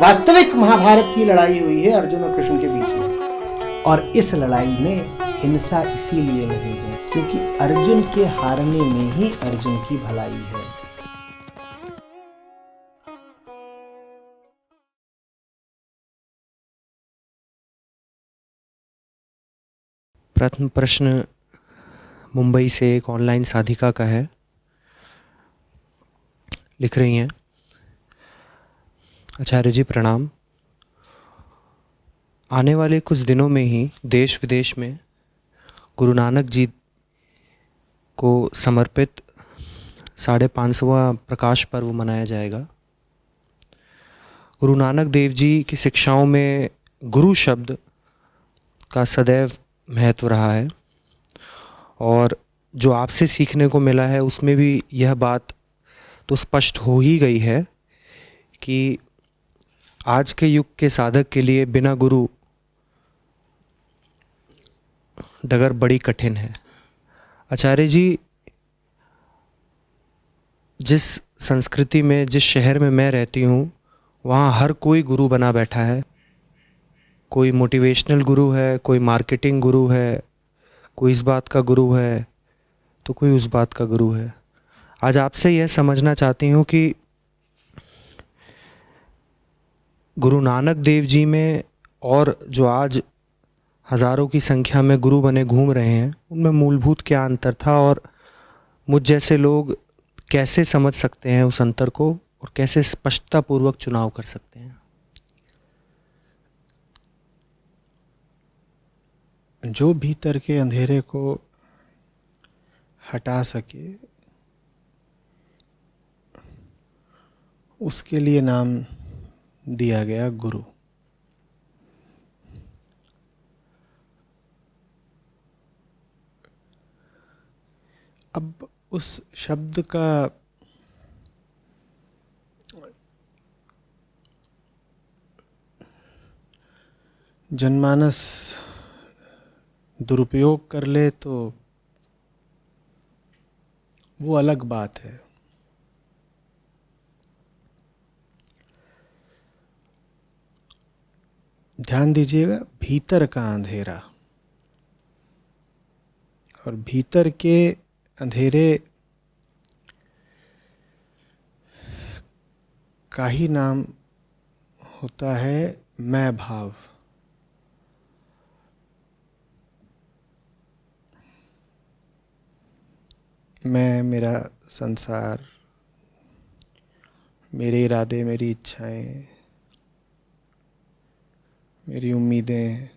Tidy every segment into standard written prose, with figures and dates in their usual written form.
वास्तविक महाभारत की लड़ाई हुई है अर्जुन और कृष्ण के बीच में। और इस लड़ाई में हिंसा इसीलिए नहीं है क्योंकि अर्जुन के हारने में ही अर्जुन की भलाई है। प्रथम प्रश्न मुंबई से एक ऑनलाइन साधिका का है। लिख रही हैं, आचार्य जी प्रणाम। आने वाले कुछ दिनों में ही देश विदेश में गुरु नानक जी को समर्पित 550वां प्रकाश पर्व मनाया जाएगा। गुरु नानक देव जी की शिक्षाओं में गुरु शब्द का सदैव महत्व रहा है और जो आपसे सीखने को मिला है उसमें भी यह बात तो स्पष्ट हो ही गई है कि आज के युग के साधक के लिए बिना गुरु डगर बड़ी कठिन है। आचार्य जी, जिस संस्कृति में, जिस शहर में मैं रहती हूँ, वहाँ हर कोई गुरु बना बैठा है। कोई मोटिवेशनल गुरु है, कोई मार्केटिंग गुरु है, कोई इस बात का गुरु है तो कोई उस बात का गुरु है। आज आपसे यह समझना चाहती हूँ कि गुरु नानक देव जी में और जो आज हज़ारों की संख्या में गुरु बने घूम रहे हैं उनमें मूलभूत क्या अंतर था और मुझ जैसे लोग कैसे समझ सकते हैं उस अंतर को और कैसे स्पष्टतापूर्वक चुनाव कर सकते हैं। जो भीतर के अंधेरे को हटा सके उसके लिए नाम दिया गया गुरु। अब उस शब्द का जनमानस दुरुपयोग कर ले तो वो अलग बात है। ध्यान दीजिएगा, भीतर का अंधेरा, और भीतर के अंधेरे का ही नाम होता है मैं भाव। मैं, मेरा संसार, मेरे इरादे, मेरी इच्छाएं, मेरी उम्मीदें,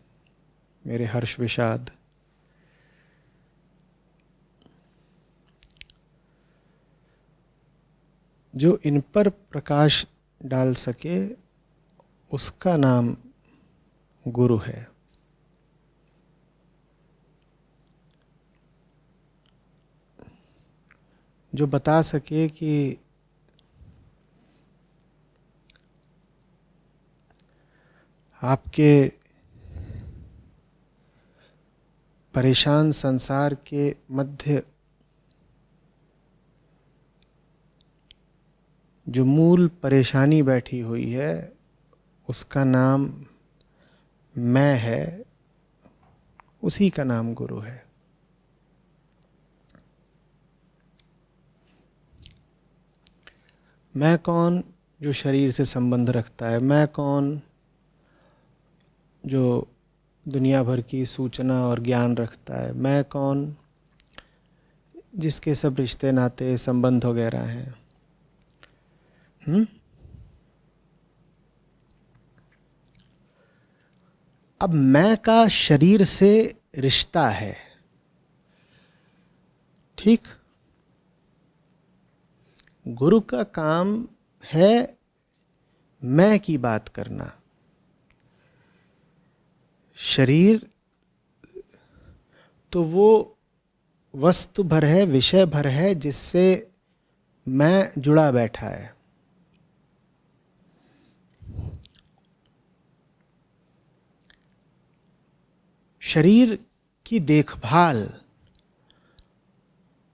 मेरे हर्ष विषाद, जो इन पर प्रकाश डाल सके उसका नाम गुरु है। जो बता सके कि आपके परेशान संसार के मध्य जो मूल परेशानी बैठी हुई है उसका नाम मैं है, उसी का नाम गुरु है। मैं कौन जो शरीर से संबंध रखता है, मैं कौन जो दुनिया भर की सूचना और ज्ञान रखता है, मैं कौन जिसके सब रिश्ते नाते संबंध वगैरह हैं। अब मैं का शरीर से रिश्ता है, ठीक। गुरु का काम है मैं की बात करना। शरीर तो वो वस्तु भर है, विषय भर है जिससे मैं जुड़ा बैठा है। शरीर की देखभाल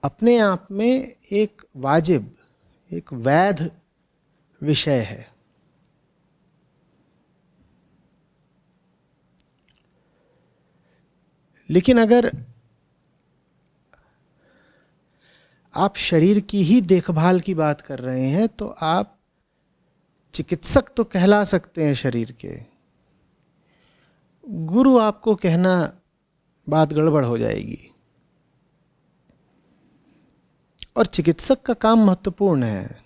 अपने आप में एक वाजिब, एक वैध विषय है। लेकिन अगर आप शरीर की ही देखभाल की बात कर रहे हैं तो आप चिकित्सक तो कहला सकते हैं शरीर के, गुरु आपको कहना बात गड़बड़ हो जाएगी। और चिकित्सक का काम महत्वपूर्ण है,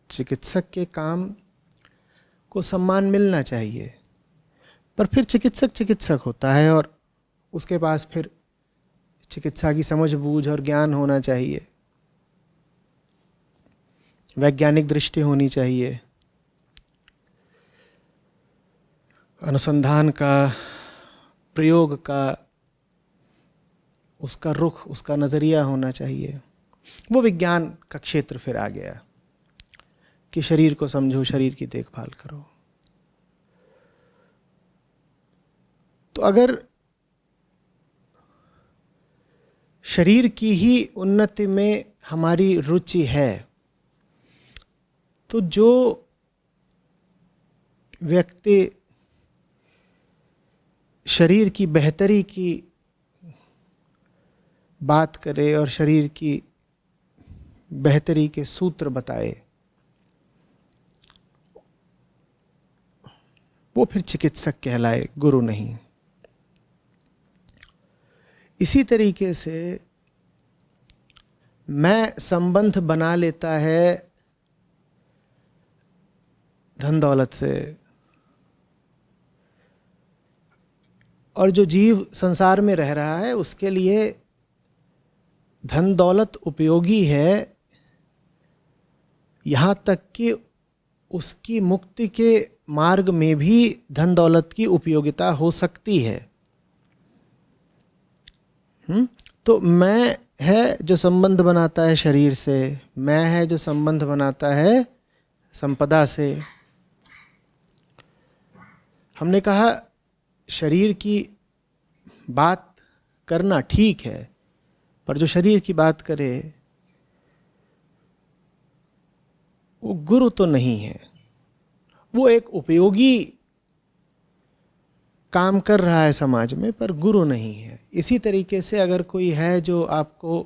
चिकित्सक के काम को सम्मान मिलना चाहिए, पर फिर चिकित्सक चिकित्सक होता है और उसके पास फिर चिकित्सा की समझ बूझ और ज्ञान होना चाहिए, वैज्ञानिक दृष्टि होनी चाहिए, अनुसंधान का, प्रयोग का उसका रुख, उसका नज़रिया होना चाहिए। वो विज्ञान का क्षेत्र फिर आ गया कि शरीर को समझो, शरीर की देखभाल करो। तो अगर शरीर की ही उन्नति में हमारी रुचि है तो जो व्यक्ति शरीर की बेहतरी की बात करे और शरीर की बेहतरी के सूत्र बताए, वो फिर चिकित्सक कहलाए, गुरु नहीं। इसी तरीके से मैं संबंध बना लेता है धन दौलत से, और जो जीव संसार में रह रहा है उसके लिए धन दौलत उपयोगी है, यहाँ तक कि उसकी मुक्ति के मार्ग में भी धन दौलत की उपयोगिता हो सकती है। तो मैं है जो संबंध बनाता है शरीर से, मैं है जो संबंध बनाता है संपदा से। हमने कहा शरीर की बात करना ठीक है, पर जो शरीर की बात करे वो गुरु तो नहीं है, वो एक उपयोगी काम कर रहा है समाज में, पर गुरु नहीं है। इसी तरीके से अगर कोई है जो आपको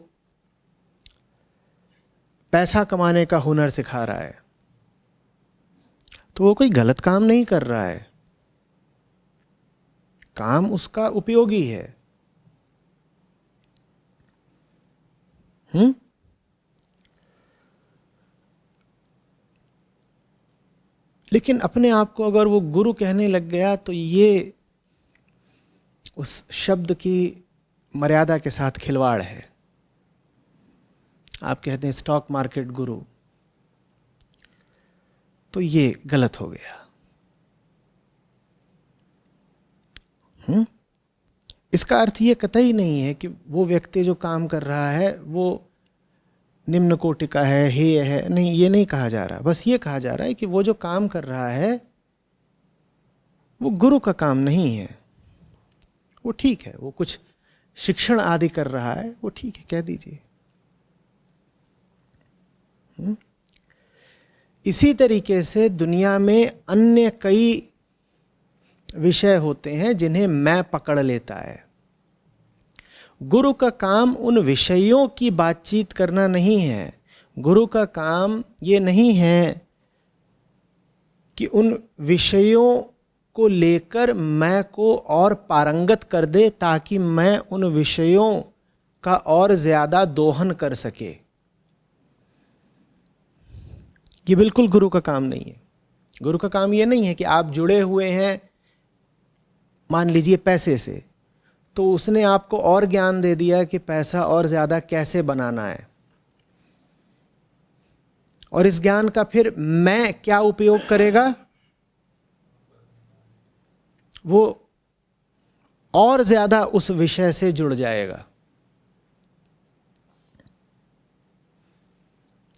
पैसा कमाने का हुनर सिखा रहा है तो वो कोई गलत काम नहीं कर रहा है, काम उसका उपयोगी है। लेकिन अपने आप को अगर वो गुरु कहने लग गया तो ये उस शब्द की मर्यादा के साथ खिलवाड़ है। आप कहते हैं स्टॉक मार्केट गुरु, तो ये गलत हो गया। इसका अर्थ ये कतई नहीं है कि वो व्यक्ति जो काम कर रहा है वो निम्न कोटि का है, हेय है, नहीं, ये नहीं कहा जा रहा। बस ये कहा जा रहा है कि वो जो काम कर रहा है वो गुरु का काम नहीं है। वो ठीक है, वो कुछ शिक्षण आदि कर रहा है, वो ठीक है, कह दीजिए। इसी तरीके से दुनिया में अन्य कई विषय होते हैं जिन्हें मैं पकड़ लेता है। गुरु का काम उन विषयों की बातचीत करना नहीं है। गुरु का काम ये नहीं है कि उन विषयों को लेकर मैं को और पारंगत कर दे ताकि मैं उन विषयों का और ज्यादा दोहन कर सके। ये बिल्कुल गुरु का काम नहीं है। गुरु का काम ये नहीं है कि आप जुड़े हुए हैं मान लीजिए पैसे से, तो उसने आपको और ज्ञान दे दिया कि पैसा और ज्यादा कैसे बनाना है, और इस ज्ञान का फिर मैं क्या उपयोग करेगा, वो और ज्यादा उस विषय से जुड़ जाएगा।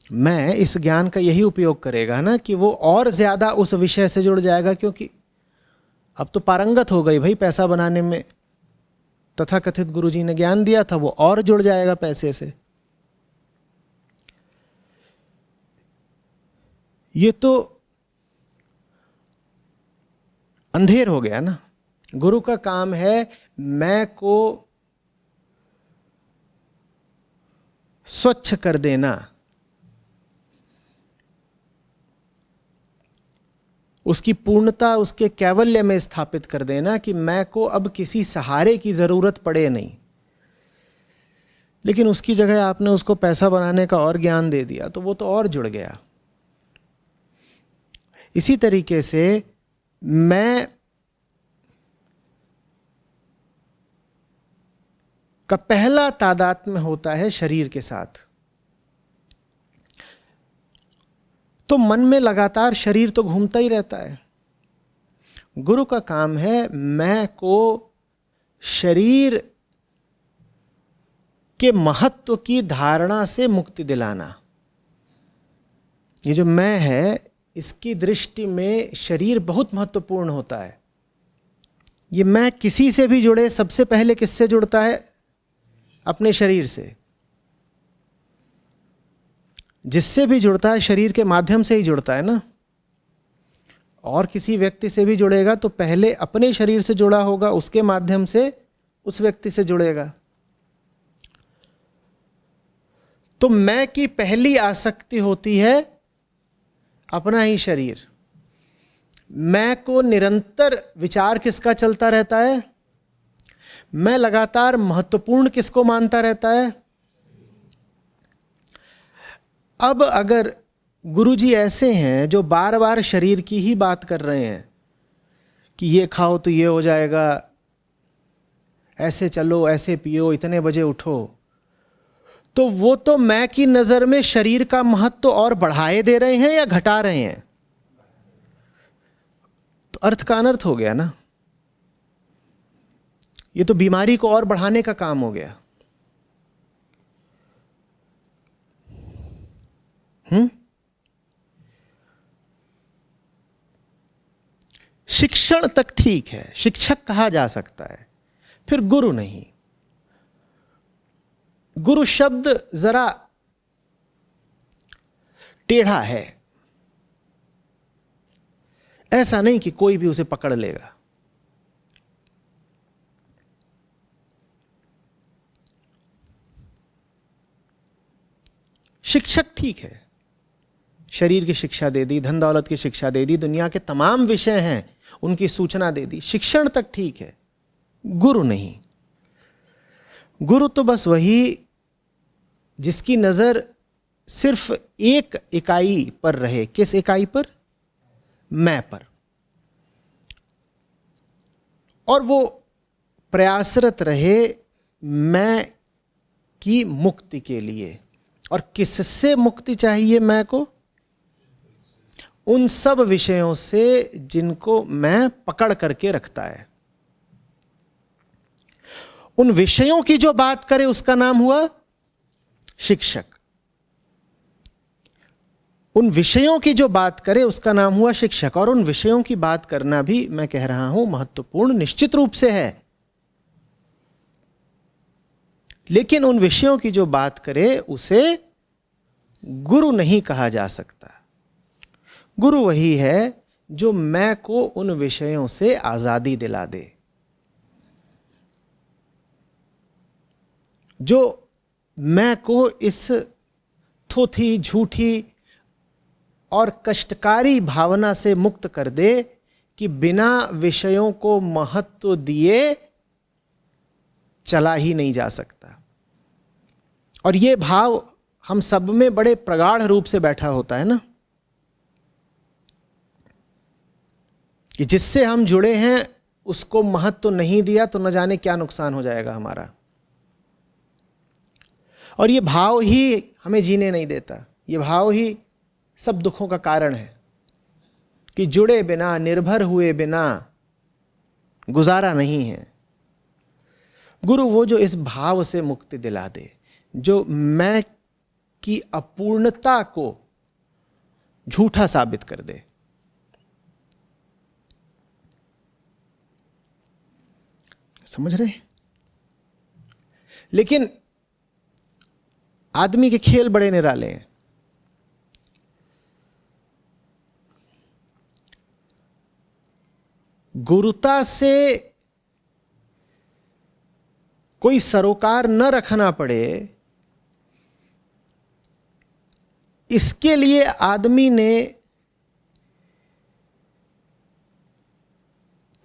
मैं इस ज्ञान का यही उपयोग करेगा ना कि वो और ज्यादा उस विषय से जुड़ जाएगा, क्योंकि अब तो पारंगत हो गई भाई पैसा बनाने में। तथाकथित गुरुजी ने ज्ञान दिया था, वो और जुड़ जाएगा पैसे से। ये तो अंधेर हो गया ना। गुरु का काम है मैं को स्वच्छ कर देना, उसकी पूर्णता उसके कैवल्य में स्थापित कर देना कि मैं को अब किसी सहारे की जरूरत पड़े नहीं। लेकिन उसकी जगह आपने उसको पैसा बनाने का और ज्ञान दे दिया तो वो तो और जुड़ गया। इसी तरीके से मैं का पहला तादात्म्य होता है शरीर के साथ। तो मन में लगातार शरीर तो घूमता ही रहता है। गुरु का काम है मैं को शरीर के महत्व की धारणा से मुक्ति दिलाना। ये जो मैं है, इसकी दृष्टि में शरीर बहुत महत्वपूर्ण होता है। ये मैं किसी से भी जुड़े, सबसे पहले किससे जुड़ता है? अपने शरीर से। जिससे भी जुड़ता है शरीर के माध्यम से ही जुड़ता है ना। और किसी व्यक्ति से भी जुड़ेगा तो पहले अपने शरीर से जुड़ा होगा, उसके माध्यम से उस व्यक्ति से जुड़ेगा। तो मैं की पहली आसक्ति होती है अपना ही शरीर। मैं को निरंतर विचार किसका चलता रहता है? मैं लगातार महत्वपूर्ण किसको मानता रहता है? अब अगर गुरुजी ऐसे हैं जो बार बार शरीर की ही बात कर रहे हैं कि ये खाओ तो ये हो जाएगा, ऐसे चलो, ऐसे पियो, इतने बजे उठो, तो वो तो मैं की नजर में शरीर का महत्व और बढ़ाए दे रहे हैं या घटा रहे हैं? तो अर्थ का अनर्थ हो गया ना। ये तो बीमारी को और बढ़ाने का काम हो गया। शिक्षण तक ठीक है, शिक्षक कहा जा सकता है, फिर गुरु नहीं। गुरु शब्द जरा टेढ़ा है। ऐसा नहीं कि कोई भी उसे पकड़ लेगा। शिक्षक ठीक है, शरीर की शिक्षा दे दी, धन दौलत की शिक्षा दे दी, दुनिया के तमाम विषय हैं उनकी सूचना दे दी, शिक्षण तक ठीक है। गुरु नहीं। गुरु तो बस वही जिसकी नजर सिर्फ एक इकाई पर रहे। किस इकाई पर? मैं पर। और वो प्रयासरत रहे मैं की मुक्ति के लिए। और किससे मुक्ति चाहिए मैं को? उन सब विषयों से जिनको मैं पकड़ करके रखता है। उन विषयों की जो बात करे उसका नाम हुआ शिक्षक। उन विषयों की जो बात करे उसका नाम हुआ शिक्षक। और उन विषयों की बात करना भी, मैं कह रहा हूं, महत्वपूर्ण निश्चित रूप से है। लेकिन उन विषयों की जो बात करे उसे गुरु नहीं कहा जा सकता। गुरु वही है जो मैं को उन विषयों से आजादी दिला दे, जो मैं को इस थोथी, झूठी और कष्टकारी भावना से मुक्त कर दे कि बिना विषयों को महत्व दिए चला ही नहीं जा सकता। और ये भाव हम सब में बड़े प्रगाढ़ रूप से बैठा होता है ना, कि जिससे हम जुड़े हैं उसको महत्व नहीं दिया तो न जाने क्या नुकसान हो जाएगा हमारा। और ये भाव ही हमें जीने नहीं देता। ये भाव ही सब दुखों का कारण है कि जुड़े बिना, निर्भर हुए बिना गुजारा नहीं है। गुरु वो जो इस भाव से मुक्ति दिला दे, जो मैं की अपूर्णता को झूठा साबित कर दे। समझ रहे? लेकिन आदमी के खेल बड़े निराले हैं। गुरुता से कोई सरोकार न रखना पड़े इसके लिए आदमी ने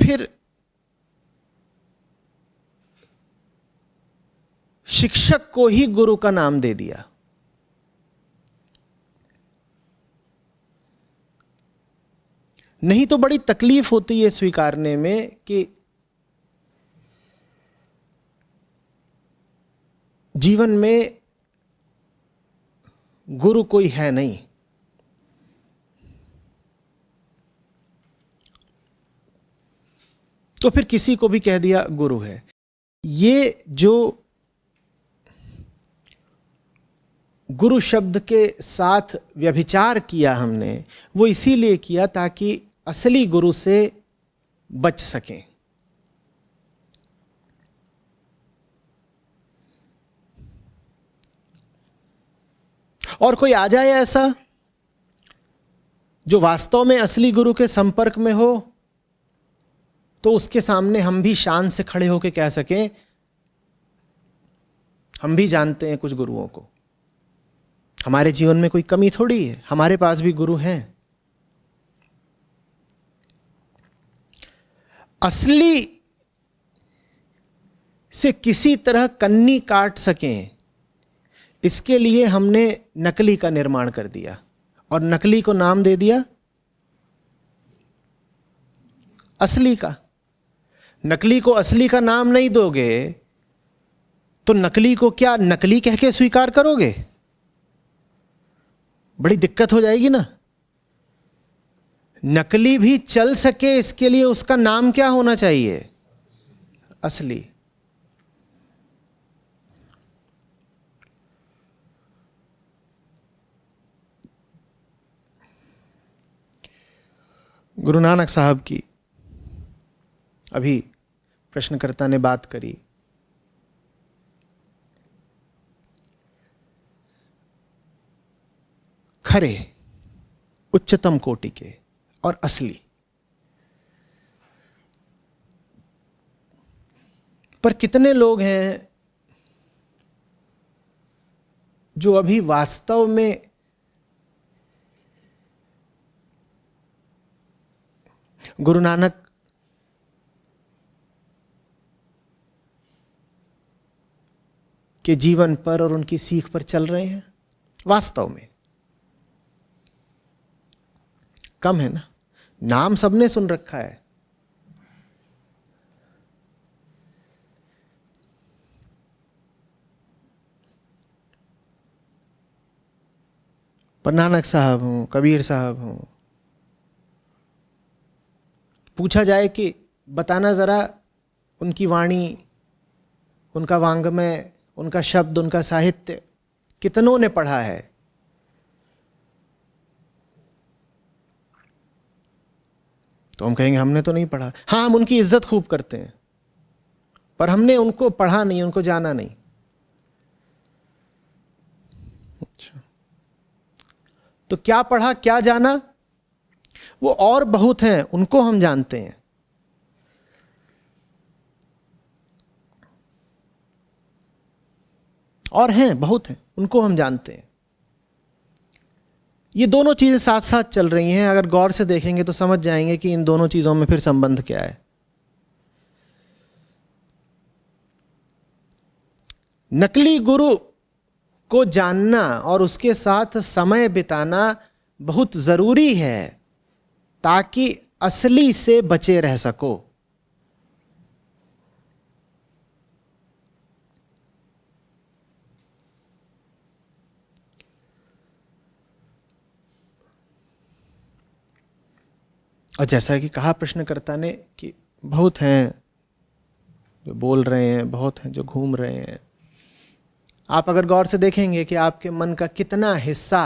फिर शिक्षक को ही गुरु का नाम दे दिया। नहीं तो बड़ी तकलीफ होती है स्वीकारने में कि जीवन में गुरु कोई है नहीं। तो फिर किसी को भी कह दिया गुरु है। ये जो गुरु शब्द के साथ व्यभिचार किया हमने, वो इसीलिए किया ताकि असली गुरु से बच सकें। और कोई आ जाए ऐसा जो वास्तव में असली गुरु के संपर्क में हो, तो उसके सामने हम भी शान से खड़े होकर कह सकें, हम भी जानते हैं कुछ गुरुओं को, हमारे जीवन में कोई कमी थोड़ी है, हमारे पास भी गुरु हैं। असली से किसी तरह कन्नी काट सकें, इसके लिए हमने नकली का निर्माण कर दिया और नकली को नाम दे दिया असली का। नकली को असली का नाम नहीं दोगे तो नकली को क्या नकली कह के स्वीकार करोगे? बड़ी दिक्कत हो जाएगी ना। नकली भी चल सके इसके लिए उसका नाम क्या होना चाहिए? असली। गुरु नानक साहब की अभी प्रश्नकर्ता ने बात करी। खरे, उच्चतम कोटि के और असली। पर कितने लोग हैं जो अभी वास्तव में गुरु नानक के जीवन पर और उनकी सीख पर चल रहे हैं? वास्तव में कम है ना। नाम सबने सुन रखा है, पर नानक साहब हों, कबीर साहब हों, पूछा जाए कि बताना जरा उनकी वाणी, उनका वांग्मय, उनका शब्द, उनका साहित्य कितनों ने पढ़ा है? तो हम कहेंगे हमने तो नहीं पढ़ा। हाँ, हम उनकी इज्जत खूब करते हैं, पर हमने उनको पढ़ा नहीं, उनको जाना नहीं। अच्छा, तो क्या पढ़ा, क्या जाना? वो और बहुत हैं, उनको हम जानते हैं। और हैं, बहुत हैं, उनको हम जानते हैं। ये दोनों चीजें साथ साथ चल रही हैं। अगर गौर से देखेंगे तो समझ जाएंगे कि इन दोनों चीजों में फिर संबंध क्या है। नकली गुरु को जानना और उसके साथ समय बिताना बहुत जरूरी है ताकि असली से बचे रह सको। और जैसा कि कहा प्रश्नकर्ता ने कि बहुत हैं जो बोल रहे हैं, बहुत हैं जो घूम रहे हैं। आप अगर गौर से देखेंगे कि आपके मन का कितना हिस्सा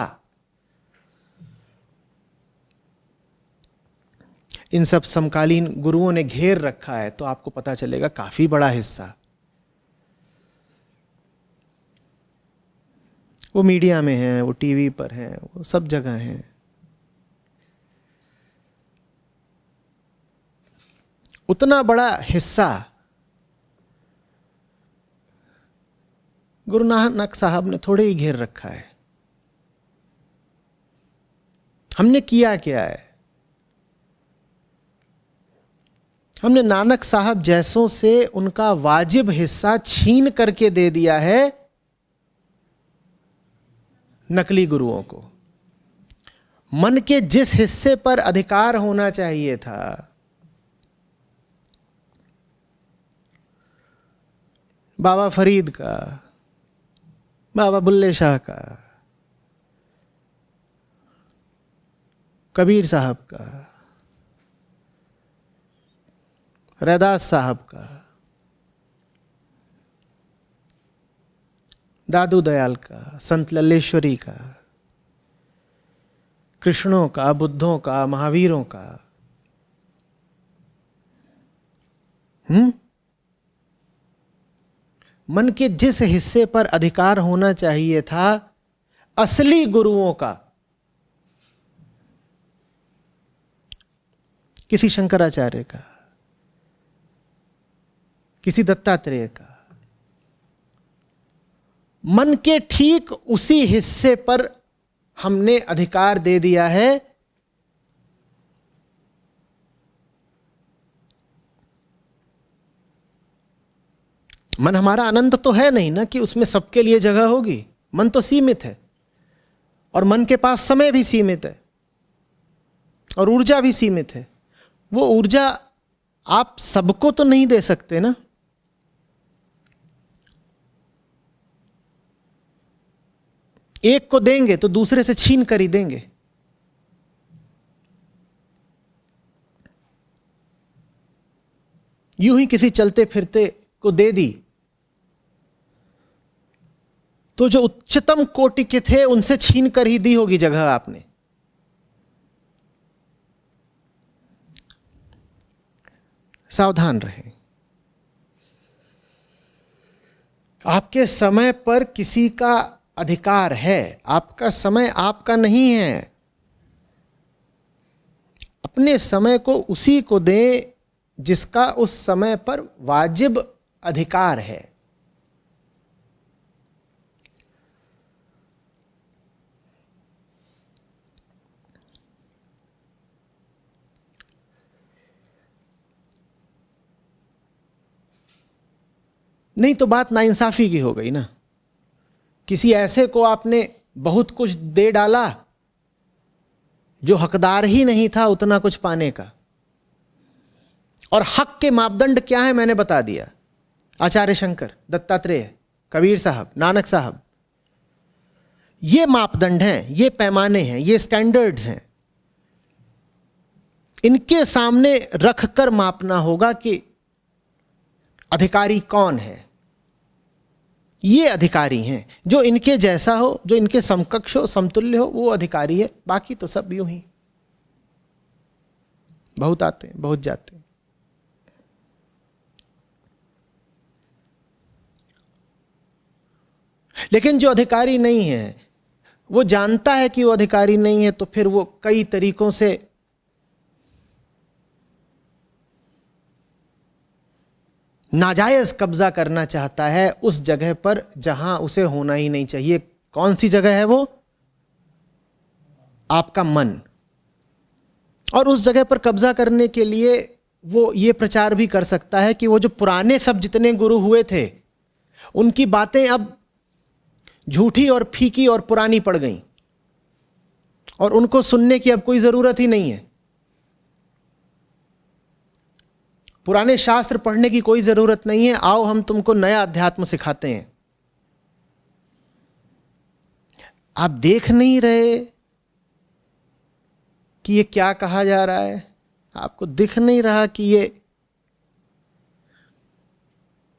इन सब समकालीन गुरुओं ने घेर रखा है, तो आपको पता चलेगा काफी बड़ा हिस्सा। वो मीडिया में है, वो टीवी पर है, वो सब जगह है। उतना बड़ा हिस्सा गुरु नानक साहब ने थोड़े ही घेर रखा है। हमने किया क्या है? हमने नानक साहब जैसों से उनका वाजिब हिस्सा छीन करके दे दिया है नकली गुरुओं को। मन के जिस हिस्से पर अधिकार होना चाहिए था, बाबा फरीद का, बाबा बुल्ले शाह का, कबीर साहब का, रैदास साहब का, दादू दयाल का, संत लल्लेश्वरी का, कृष्णों का, बुद्धों का, महावीरों का, मन के जिस हिस्से पर अधिकार होना चाहिए था असली गुरुओं का, किसी शंकराचार्य का, किसी दत्तात्रेय का, मन के ठीक उसी हिस्से पर हमने अधिकार दे दिया है मन हमारा अनंत तो है नहीं ना कि उसमें सबके लिए जगह होगी। मन तो सीमित है और मन के पास समय भी सीमित है और ऊर्जा भी सीमित है। वो ऊर्जा आप सबको तो नहीं दे सकते ना। एक को देंगे तो दूसरे से छीन कर ही देंगे। यूं ही किसी चलते फिरते को दे दी तो जो उच्चतम कोटि के थे उनसे छीन कर ही दी होगी जगह आपने। सावधान रहें। आपके समय पर किसी का अधिकार है, आपका समय आपका नहीं है। अपने समय को उसी को दें जिसका उस समय पर वाजिब अधिकार है। नहीं तो बात नाइंसाफी की हो गई ना। किसी ऐसे को आपने बहुत कुछ दे डाला जो हकदार ही नहीं था उतना कुछ पाने का। और हक के मापदंड क्या है मैंने बता दिया। आचार्य शंकर, दत्तात्रेय, कबीर साहब, नानक साहब, ये मापदंड हैं, ये पैमाने हैं, ये स्टैंडर्ड्स हैं। इनके सामने रखकर मापना होगा कि अधिकारी कौन है। ये अधिकारी हैं। जो इनके जैसा हो, जो इनके समकक्ष हो, समतुल्य हो, वो अधिकारी है। बाकी तो सब यूं ही बहुत आते हैं, बहुत जाते हैं। लेकिन जो अधिकारी नहीं है वो जानता है कि वो अधिकारी नहीं है, तो फिर वो कई तरीकों से नाजायज कब्जा करना चाहता है उस जगह पर जहां उसे होना ही नहीं चाहिए। कौन सी जगह है वो? आपका मन। और उस जगह पर कब्जा करने के लिए वो ये प्रचार भी कर सकता है कि वो जो पुराने सब जितने गुरु हुए थे उनकी बातें अब झूठी और फीकी और पुरानी पड़ गई और उनको सुनने की अब कोई जरूरत ही नहीं है। पुराने शास्त्र पढ़ने की कोई जरूरत नहीं है। आओ हम तुमको नया अध्यात्म सिखाते हैं। आप देख नहीं रहे कि ये क्या कहा जा रहा है? आपको दिख नहीं रहा कि ये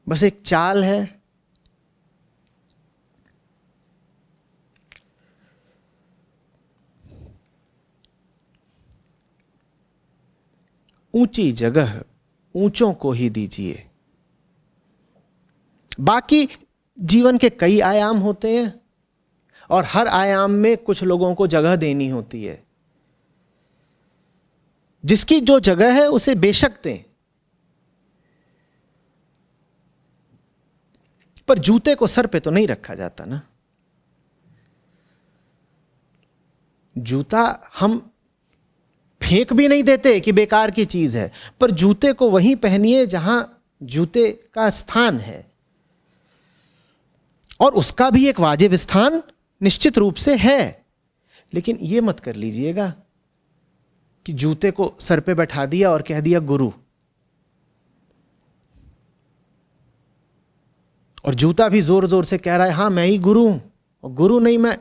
बस एक चाल है? ऊंची जगह ऊंचों को ही दीजिए। बाकी जीवन के कई आयाम होते हैं और हर आयाम में कुछ लोगों को जगह देनी होती है। जिसकी जो जगह है उसे बेशक दें, पर जूते को सर पे तो नहीं रखा जाता ना। जूता हम फेंक भी नहीं देते कि बेकार की चीज है, पर जूते को वहीं पहनिए जहां जूते का स्थान है, और उसका भी एक वाजिब स्थान निश्चित रूप से है। लेकिन यह मत कर लीजिएगा कि जूते को सर पे बैठा दिया और कह दिया गुरु, और जूता भी जोर जोर से कह रहा है हां मैं ही गुरु हूं, और गुरु नहीं, मैं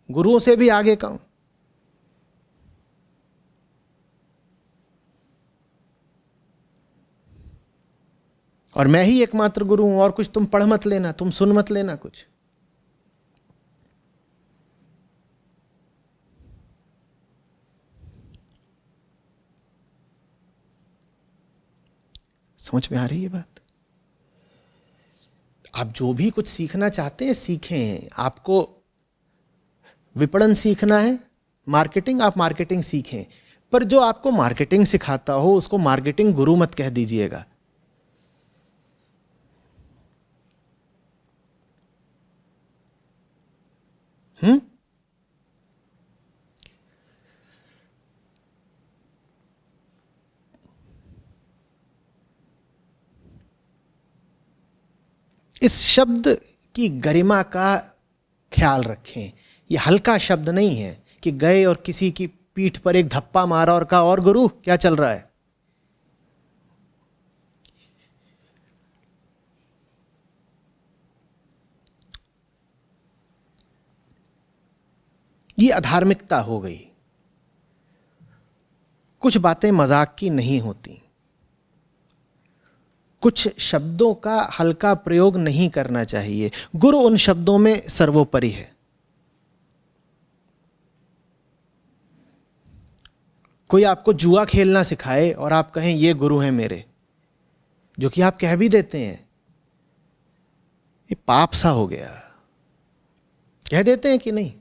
गुरुओं से भी आगे का हूं। और मैं ही एकमात्र गुरु हूं, और कुछ तुम पढ़ मत लेना, तुम सुन मत लेना कुछ। समझ में आ रही है बात? आप जो भी कुछ सीखना चाहते हैं सीखें। आपको विपणन सीखना है, मार्केटिंग, आप मार्केटिंग सीखें, पर जो आपको मार्केटिंग सिखाता हो उसको मार्केटिंग गुरु मत कह दीजिएगा। इस शब्द की गरिमा का ख्याल रखें। यह हल्का शब्द नहीं है कि गए और किसी की पीठ पर एक धप्पा मारा और कहा और गुरु क्या चल रहा है। ये अधार्मिकता हो गई। कुछ बातें मजाक की नहीं होती, कुछ शब्दों का हल्का प्रयोग नहीं करना चाहिए। गुरु उन शब्दों में सर्वोपरि है। कोई आपको जुआ खेलना सिखाए और आप कहें ये गुरु हैं मेरे, जो कि आप कह भी देते हैं, ये पाप सा हो गया। कह देते हैं कि नहीं?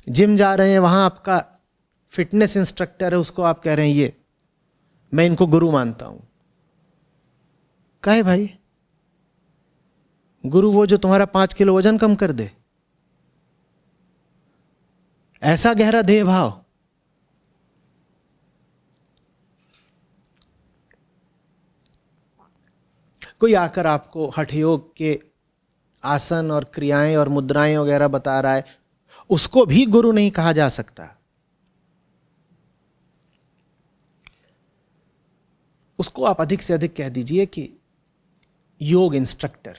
जिम जा रहे हैं, वहां आपका फिटनेस इंस्ट्रक्टर है, उसको आप कह रहे हैं ये मैं इनको गुरु मानता हूं। काहे भाई? गुरु वो जो तुम्हारा 5 किलो वजन कम कर दे? ऐसा गहरा देह भाव? कोई आकर आपको हठ योग के आसन और क्रियाएं और मुद्राएं वगैरह बता रहा है, उसको भी गुरु नहीं कहा जा सकता। उसको आप अधिक से अधिक कह दीजिए कि योग इंस्ट्रक्टर,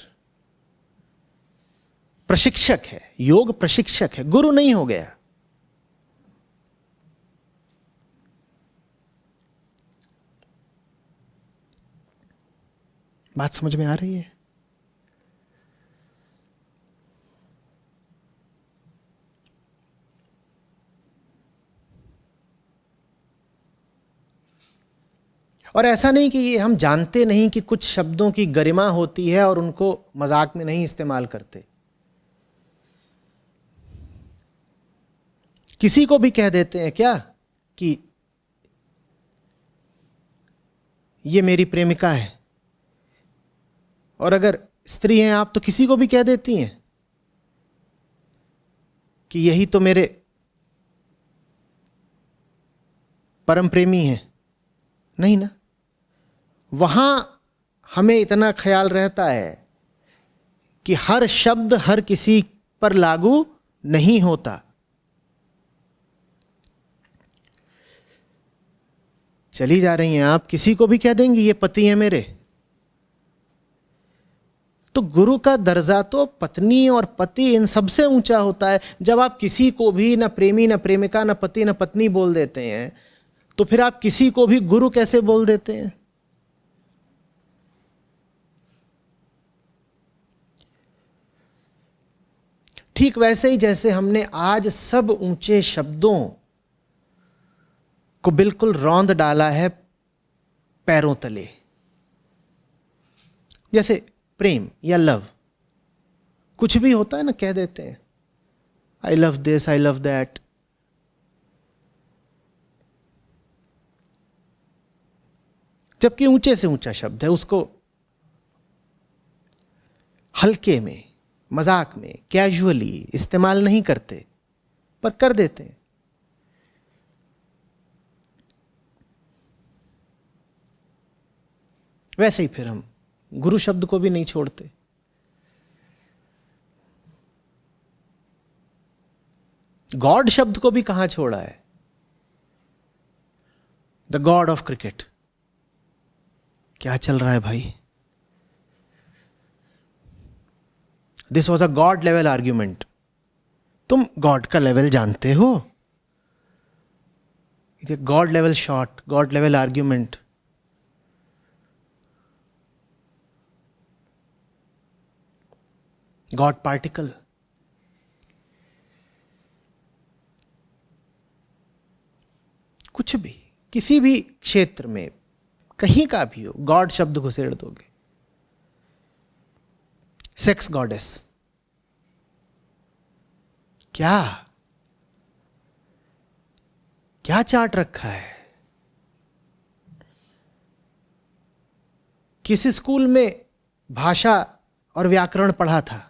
प्रशिक्षक है, योग प्रशिक्षक है, गुरु नहीं हो गया। बात समझ में आ रही है? और ऐसा नहीं कि ये हम जानते नहीं कि कुछ शब्दों की गरिमा होती है और उनको मजाक में नहीं इस्तेमाल करते। किसी को भी कह देते हैं क्या कि ये मेरी प्रेमिका है, और अगर स्त्री हैं आप तो किसी को भी कह देती हैं कि यही तो मेरे परम प्रेमी हैं। नहीं ना? वहां हमें इतना ख्याल रहता है कि हर शब्द हर किसी पर लागू नहीं होता। चली जा रही हैं आप, किसी को भी कह देंगी ये पति है मेरे, तो गुरु का दर्जा तो पत्नी और पति इन सबसे ऊंचा होता है। जब आप किसी को भी न प्रेमी न प्रेमिका न पति न पत्नी बोल देते हैं, तो फिर आप किसी को भी गुरु कैसे बोल देते हैं? ठीक वैसे ही जैसे हमने आज सब ऊंचे शब्दों को बिल्कुल रौंद डाला है पैरों तले। जैसे प्रेम या लव, कुछ भी होता है ना, कह देते हैं I love this, I love that. जबकि ऊंचे से ऊंचा शब्द है, उसको हल्के में मजाक में, कैजुअली इस्तेमाल नहीं करते, पर कर देते हैं। वैसे ही फिर हम गुरु शब्द को भी नहीं छोड़ते। गॉड शब्द को भी कहां छोड़ा है? The God of cricket. क्या चल रहा है भाई? This was a God level argument. तुम गॉड का लेवल जानते हो? God level shot, God level argument. God particle. कुछ भी, किसी भी क्षेत्र में, कहीं का भी हो, गॉड शब्द घुसेड़ दोगे। सेक्स गॉडेस, क्या क्या चाट रखा है? किस स्कूल में भाषा और व्याकरण पढ़ा था?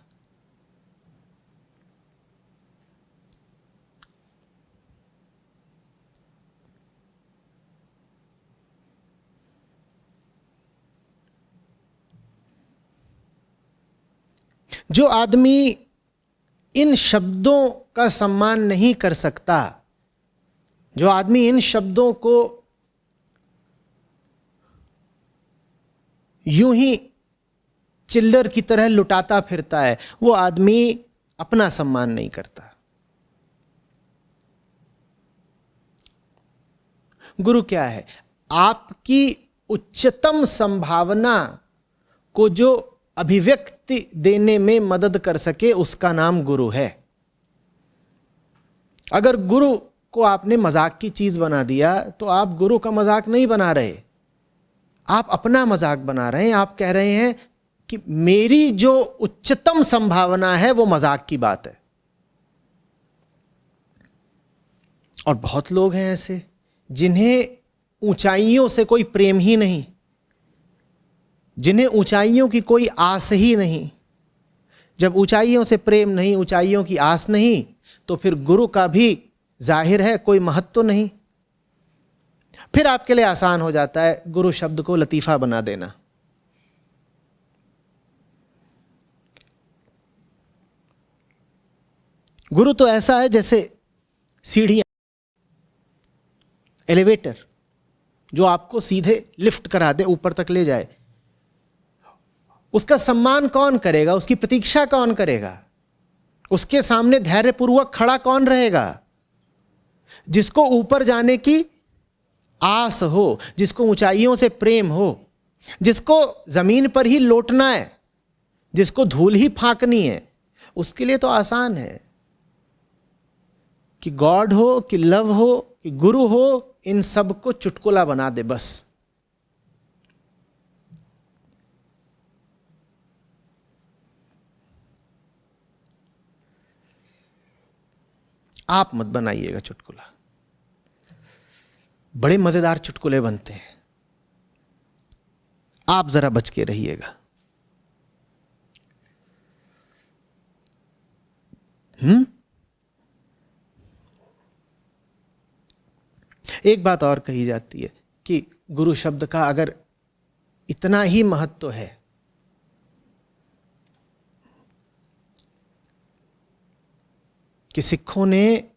जो आदमी इन शब्दों का सम्मान नहीं कर सकता, जो आदमी इन शब्दों को यूं ही चिल्लर की तरह लुटाता फिरता है, वो आदमी अपना सम्मान नहीं करता। गुरु क्या है? आपकी उच्चतम संभावना को जो अभिव्यक्ति देने में मदद कर सके, उसका नाम गुरु है। अगर गुरु को आपने मजाक की चीज बना दिया, तो आप गुरु का मजाक नहीं बना रहे, आप अपना मजाक बना रहे हैं। आप कह रहे हैं कि मेरी जो उच्चतम संभावना है वो मजाक की बात है। और बहुत लोग हैं ऐसे जिन्हें ऊंचाइयों से कोई प्रेम ही नहीं, जिन्हें ऊंचाइयों की कोई आस ही नहीं। जब ऊंचाइयों से प्रेम नहीं, ऊंचाइयों की आस नहीं, तो फिर गुरु का भी जाहिर है कोई महत्व नहीं। फिर आपके लिए आसान हो जाता है गुरु शब्द को लतीफा बना देना। गुरु तो ऐसा है जैसे सीढ़ियां, एलिवेटर, जो आपको सीधे लिफ्ट करा दे, ऊपर तक ले जाए। उसका सम्मान कौन करेगा? उसकी प्रतीक्षा कौन करेगा? उसके सामने धैर्यपूर्वक खड़ा कौन रहेगा? जिसको ऊपर जाने की आस हो, जिसको ऊंचाइयों से प्रेम हो, जिसको जमीन पर ही लौटना है, जिसको धूल ही फांकनी है। उसके लिए तो आसान है कि गॉड हो, कि लव हो, कि गुरु हो, इन सब को चुटकुला बना दे बस। आप मत बनाइएगा चुटकुला, बड़े मजेदार चुटकुले बनते हैं। आप जरा बच के रहिएगा। एक बात और कही जाती है कि गुरु शब्द का अगर इतना ही महत्व है, कि सिखों ने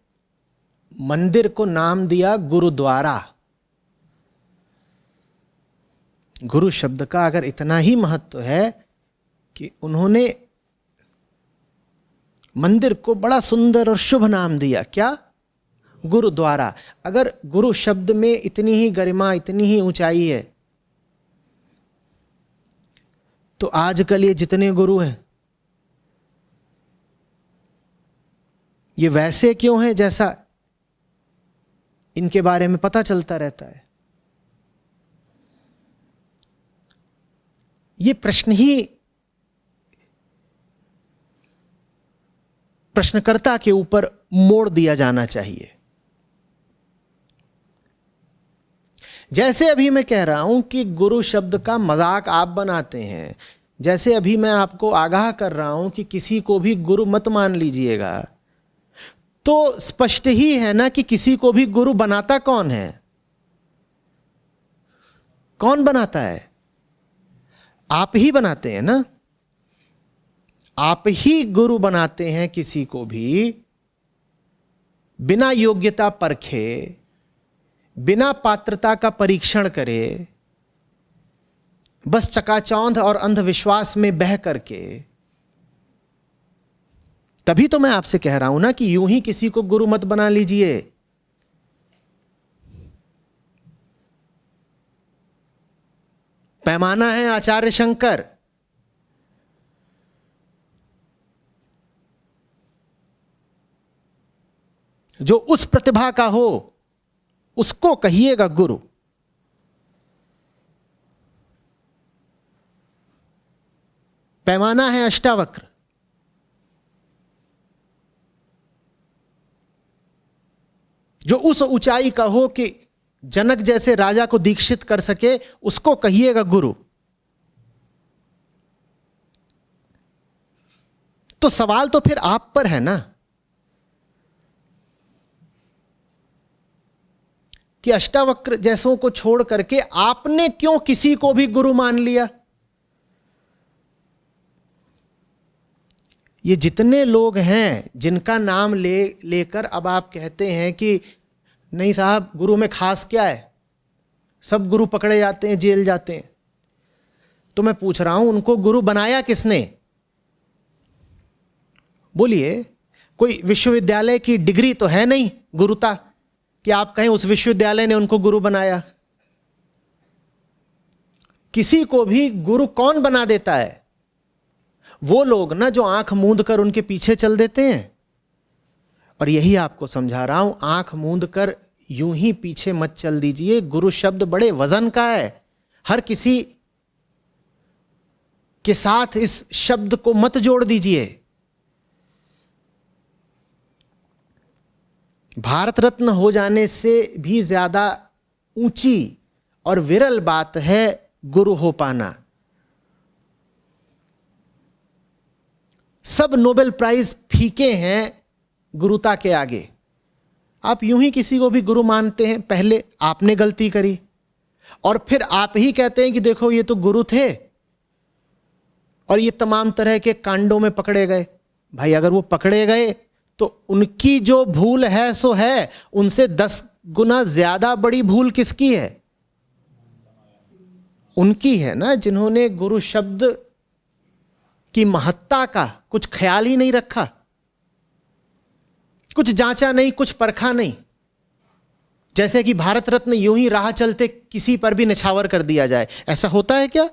मंदिर को नाम दिया गुरुद्वारा। गुरु शब्द का अगर इतना ही महत्व है कि उन्होंने मंदिर को बड़ा सुंदर और शुभ नाम दिया, क्या? गुरुद्वारा। अगर गुरु शब्द में इतनी ही गरिमा, इतनी ही ऊंचाई है, तो आजकल ये जितने गुरु हैं, ये वैसे क्यों हैं जैसा इनके बारे में पता चलता रहता है? ये प्रश्न ही प्रश्नकर्ता के ऊपर मोड़ दिया जाना चाहिए। जैसे अभी मैं कह रहा हूं कि गुरु शब्द का मजाक आप बनाते हैं, जैसे अभी मैं आपको आगाह कर रहा हूं कि किसी को भी गुरु मत मान लीजिएगा, तो स्पष्ट ही है ना कि किसी को भी गुरु बनाता कौन है? कौन बनाता है? आप ही बनाते हैं ना। आप ही गुरु बनाते हैं किसी को भी, बिना योग्यता परखे, बिना पात्रता का परीक्षण करे, बस चकाचौंध और अंधविश्वास में बह करके। तभी तो मैं आपसे कह रहा हूं ना कि यूं ही किसी को गुरु मत बना लीजिए। पैमाना है आचार्य शंकर। जो उस प्रतिभा का हो उसको कहिएगा गुरु। पैमाना है अष्टावक्र। जो उस ऊंचाई का हो कि जनक जैसे राजा को दीक्षित कर सके, उसको कहिएगा गुरु। तो सवाल तो फिर आप पर है ना कि अष्टावक्र जैसों को छोड़ करके आपने क्यों किसी को भी गुरु मान लिया? ये जितने लोग हैं जिनका नाम लेकर अब आप कहते हैं कि नहीं साहब गुरु में खास क्या है, सब गुरु पकड़े जाते हैं, जेल जाते हैं, तो मैं पूछ रहा हूं उनको गुरु बनाया किसने? बोलिए। कोई विश्वविद्यालय की डिग्री तो है नहीं गुरुता कि आप कहें उस विश्वविद्यालय ने उनको गुरु बनाया। किसी को भी गुरु कौन बना देता है? वो लोग ना जो आंख मूंद कर उनके पीछे चल देते हैं। और यही आपको समझा रहा हूं, आंख मूंद कर यूं ही पीछे मत चल दीजिए। गुरु शब्द बड़े वजन का है। हर किसी के साथ इस शब्द को मत जोड़ दीजिए। भारत रत्न हो जाने से भी ज्यादा ऊंची और विरल बात है गुरु हो पाना। सब नोबेल प्राइज फीके हैं गुरुता के आगे। आप यूं ही किसी को भी गुरु मानते हैं। पहले आपने गलती करी और फिर आप ही कहते हैं कि देखो ये तो गुरु थे और ये तमाम तरह के कांडों में पकड़े गए। भाई अगर वो पकड़े गए तो उनकी जो भूल है सो है, उनसे 10 गुना ज्यादा बड़ी भूल किसकी है? उनकी है ना, जिन्होंने गुरु शब्द की महत्ता का कुछ ख्याल ही नहीं रखा, कुछ जांचा नहीं, कुछ परखा नहीं। जैसे कि भारत रत्न यूं ही राह चलते किसी पर भी निछावर कर दिया जाए। ऐसा होता है क्या?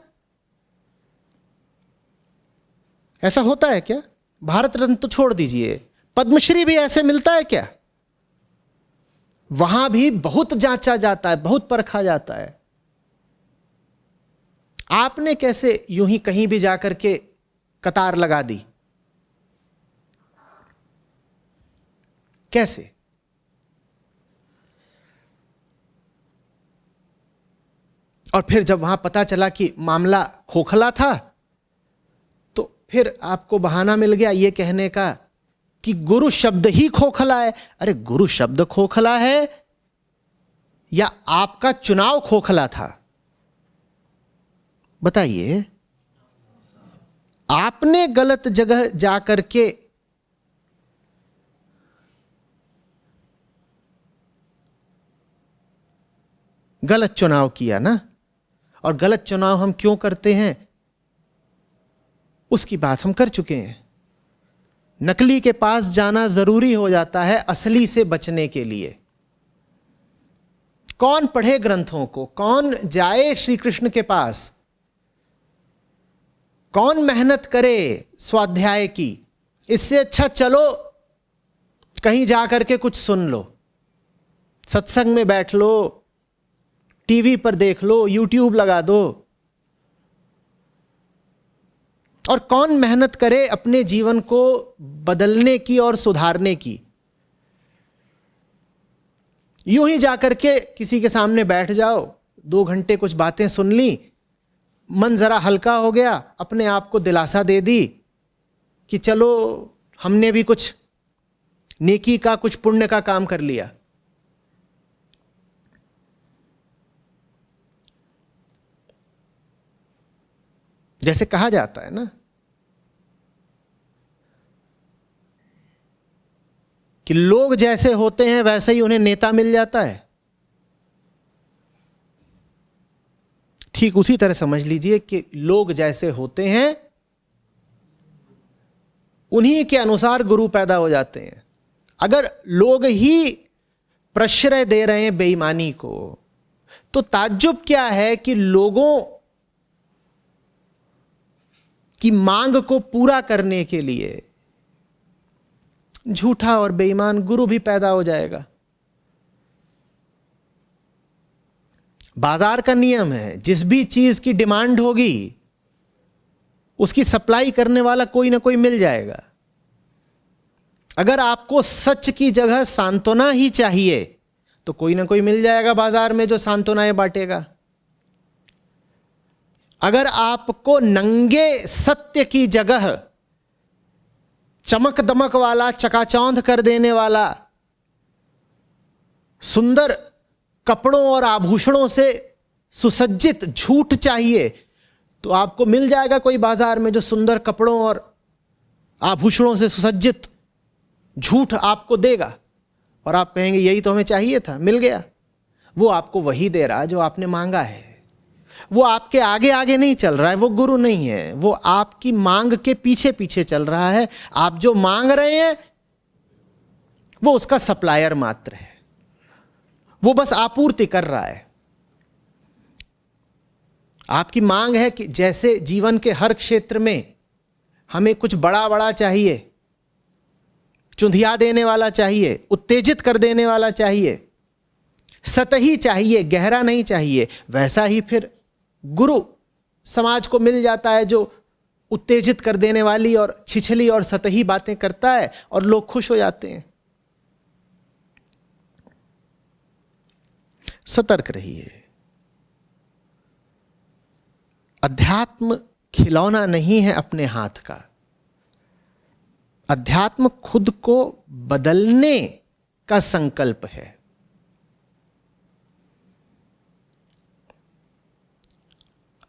ऐसा होता है क्या? भारत रत्न तो छोड़ दीजिए, पद्मश्री भी ऐसे मिलता है क्या? वहां भी बहुत जांचा जाता है, बहुत परखा जाता है। आपने कैसे यूं ही कहीं भी जाकर के कतार लगा दी? कैसे? और फिर जब वहां पता चला कि मामला खोखला था, तो फिर आपको बहाना मिल गया ये कहने का कि गुरु शब्द ही खोखला है। अरे गुरु शब्द खोखला है या आपका चुनाव खोखला था? बताइए। आपने गलत जगह जाकर के गलत चुनाव किया ना। और गलत चुनाव हम क्यों करते हैं उसकी बात हम कर चुके हैं। नकली के पास जाना जरूरी हो जाता है असली से बचने के लिए। कौन पढ़े ग्रंथों को? कौन जाए श्री कृष्ण के पास? कौन मेहनत करे स्वाध्याय की? इससे अच्छा चलो कहीं जाकर के कुछ सुन लो, सत्संग में बैठ लो, टीवी पर देख लो, यूट्यूब लगा दो। और कौन मेहनत करे अपने जीवन को बदलने की और सुधारने की? यूं ही जाकर के किसी के सामने बैठ जाओ, 2 घंटे कुछ बातें सुन ली मन जरा हल्का हो गया, अपने आप को दिलासा दे दी कि चलो हमने भी कुछ नेकी का, कुछ पुण्य का काम कर लिया। जैसे कहा जाता है ना कि लोग जैसे होते हैं वैसे ही उन्हें नेता मिल जाता है, ठीक उसी तरह समझ लीजिए कि लोग जैसे होते हैं उन्हीं के अनुसार गुरु पैदा हो जाते हैं। अगर लोग ही प्रश्रय दे रहे हैं बेईमानी को, तो ताज्जुब क्या है कि लोगों की मांग को पूरा करने के लिए झूठा और बेईमान गुरु भी पैदा हो जाएगा। बाजार का नियम है, जिस भी चीज की डिमांड होगी उसकी सप्लाई करने वाला कोई ना कोई मिल जाएगा। अगर आपको सच की जगह सांत्वना ही चाहिए तो कोई ना कोई मिल जाएगा बाजार में जो सांत्वनाएं बांटेगा। अगर आपको नंगे सत्य की जगह चमक दमक वाला, चकाचौंध कर देने वाला, सुंदर कपड़ों और आभूषणों से सुसज्जित झूठ चाहिए तो आपको मिल जाएगा कोई बाजार में जो सुंदर कपड़ों और आभूषणों से सुसज्जित झूठ आपको देगा, और आप कहेंगे यही तो हमें चाहिए था, मिल गया। वो आपको वही दे रहा है जो आपने मांगा है। वो आपके आगे आगे नहीं चल रहा है, वो गुरु नहीं है, वो आपकी मांग के पीछे पीछे चल रहा है। आप जो मांग रहे हैं वो उसका सप्लायर मात्र है, वो बस आपूर्ति कर रहा है। आपकी मांग है कि जैसे जीवन के हर क्षेत्र में हमें कुछ बड़ा बड़ा चाहिए, चुंधिया देने वाला चाहिए, उत्तेजित कर देने वाला चाहिए, सतही चाहिए, गहरा नहीं चाहिए, वैसा ही फिर गुरु समाज को मिल जाता है जो उत्तेजित कर देने वाली और छिछली और सतही बातें करता है और लोग खुश हो जाते हैं। सतर्क रहिए। अध्यात्म खिलौना नहीं है अपने हाथ का। अध्यात्म खुद को बदलने का संकल्प है।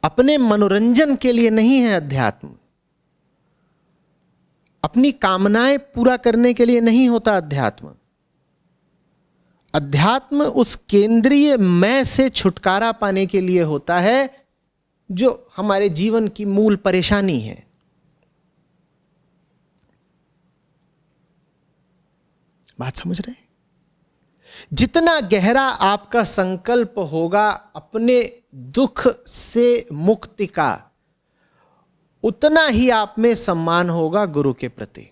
अपने मनोरंजन के लिए नहीं है अध्यात्म, अपनी कामनाएं पूरा करने के लिए नहीं होता अध्यात्म। अध्यात्म उस केंद्रीय मैं से छुटकारा पाने के लिए होता है जो हमारे जीवन की मूल परेशानी है। बात समझ रहे हैं? जितना गहरा आपका संकल्प होगा अपने दुख से मुक्ति का, उतना ही आप में सम्मान होगा गुरु के प्रति।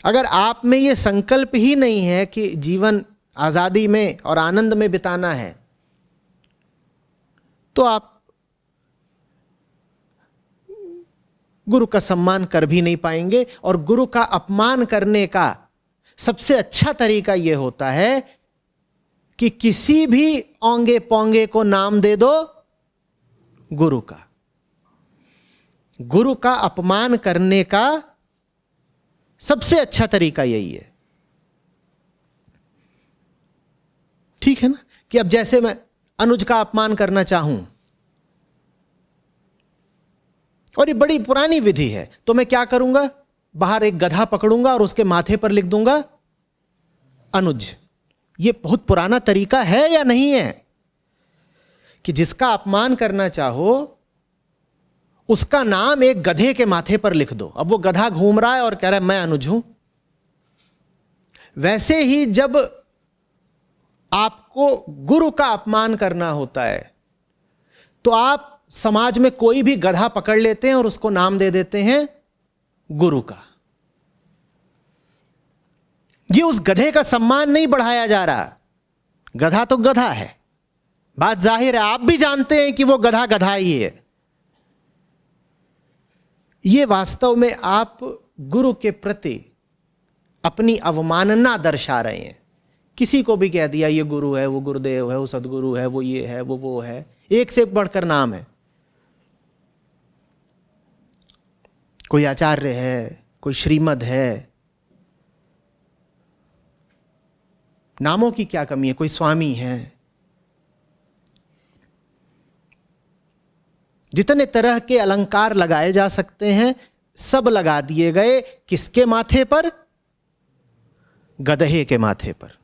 अगर आप में यह संकल्प ही नहीं है कि जीवन आजादी में और आनंद में बिताना है, तो आप गुरु का सम्मान कर भी नहीं पाएंगे। और गुरु का अपमान करने का सबसे अच्छा तरीका यह होता है कि किसी भी औंगे पौंगे को नाम दे दो गुरु का। गुरु का अपमान करने का सबसे अच्छा तरीका यही है। ठीक है ना? कि अब जैसे मैं अनुज का अपमान करना चाहूं, और ये बड़ी पुरानी विधि है, तो मैं क्या करूंगा? बाहर एक गधा पकड़ूंगा और उसके माथे पर लिख दूंगा अनुज। ये बहुत पुराना तरीका है या नहीं है कि जिसका अपमान करना चाहो उसका नाम एक गधे के माथे पर लिख दो। अब वो गधा घूम रहा है और कह रहा है मैं अनुज हूं। वैसे ही जब आपको गुरु का अपमान करना होता है तो आप समाज में कोई भी गधा पकड़ लेते हैं और उसको नाम दे देते हैं गुरु का। ये उस गधे का सम्मान नहीं बढ़ाया जा रहा। गधा तो गधा है, बात जाहिर है, आप भी जानते हैं कि वो गधा गधा ही है। ये वास्तव में आप गुरु के प्रति अपनी अवमानना दर्शा रहे हैं। किसी को भी कह दिया ये गुरु है, वो गुरुदेव है, वो सदगुरु है, वो ये है, वो है, एक से बढ़कर नाम है। कोई आचार्य है, कोई श्रीमद है, नामों की क्या कमी है, कोई स्वामी है। जितने तरह के अलंकार लगाए जा सकते हैं सब लगा दिए गए। किसके माथे पर? गधे के माथे पर।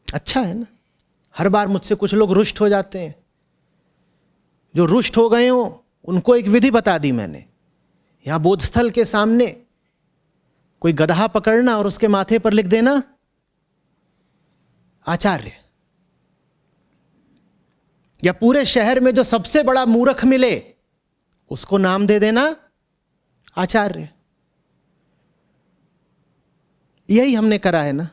अच्छा है ना। हर बार मुझसे कुछ लोग रुष्ट हो जाते हैं। जो रुष्ट हो गए हो उनको एक विधि बता दी मैंने। यहां बोधस्थल के सामने कोई गधा पकड़ना और उसके माथे पर लिख देना आचार्य, या पूरे शहर में जो सबसे बड़ा मूर्ख मिले उसको नाम दे देना आचार्य। यही हमने करा है ना,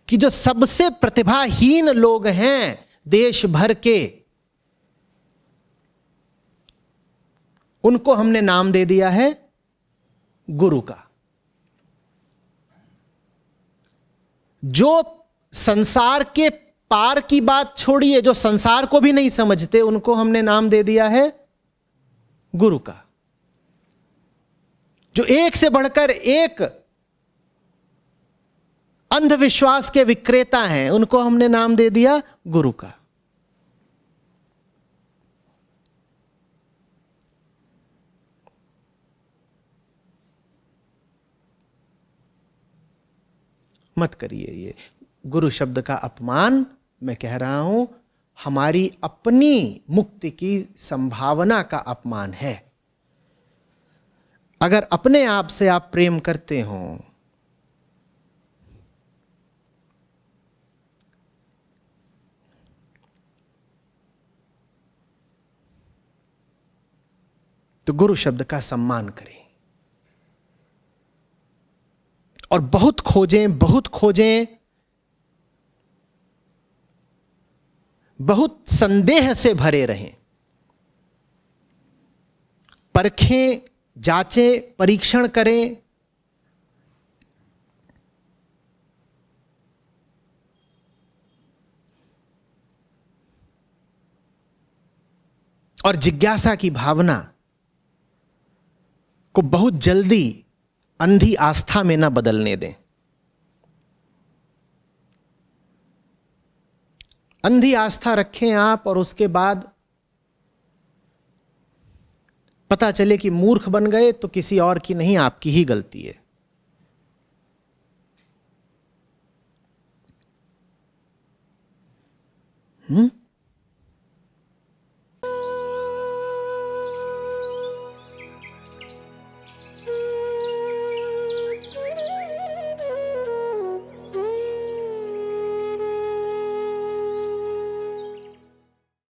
कि जो सबसे प्रतिभाहीन लोग हैं देश भर के, उनको हमने नाम दे दिया है गुरु का। जो संसार के पार की बात छोड़िए, जो संसार को भी नहीं समझते, उनको हमने नाम दे दिया है गुरु का। जो एक से बढ़कर एक अंधविश्वास के विक्रेता हैं, उनको हमने नाम दे दिया गुरु का। मत करिए ये गुरु शब्द का अपमान। मैं कह रहा हूं हमारी अपनी मुक्ति की संभावना का अपमान है। अगर अपने आप से आप प्रेम करते हो, तो गुरु शब्द का सम्मान करें। और बहुत खोजें, बहुत खोजें, बहुत संदेह से भरे रहें। परखें, जांचें, परीक्षण करें। और जिज्ञासा की भावना को बहुत जल्दी अंधी आस्था में ना बदलने दें। अंधी आस्था रखें आप, और उसके बाद पता चले कि मूर्ख बन गए तो किसी और की नहीं, आपकी ही गलती है।